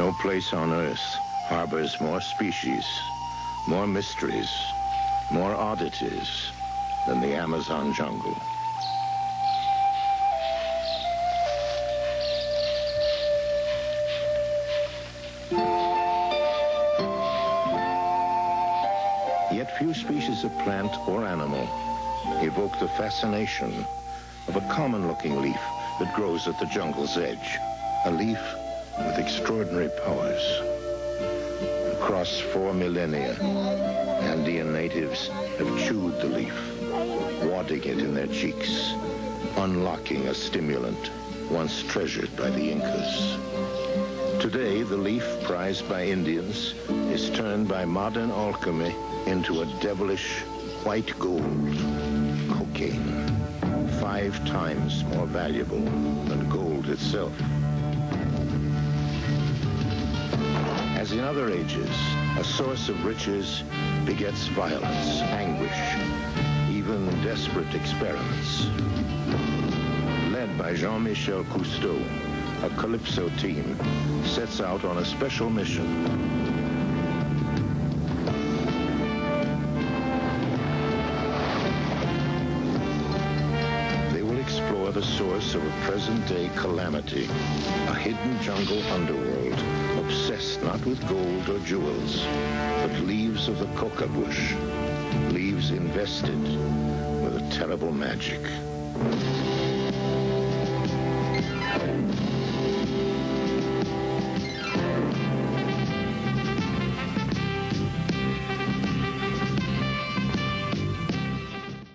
No place on Earth harbors more species, more mysteries, more oddities than the Amazon jungle. Yet few species of plant or animal evoke the fascination of a common-looking leaf that grows at the jungle's edge, a leaf with extraordinary powers. Across 4 millennia, Andean natives have chewed the leaf, wadding it in their cheeks, unlocking a stimulant once treasured by the Incas. Today, the leaf prized by Indians is turned by modern alchemy into a devilish white gold, cocaine, 5 times more valuable than gold itself. As in other ages, a source of riches begets violence, anguish, even desperate experiments. Led by Jean-Michel Cousteau, a Calypso team sets out on a special mission. They will explore the source of a present-day calamity, a hidden jungle underworld obsessed not with gold or jewels, but leaves of the coca bush, leaves invested with a terrible magic.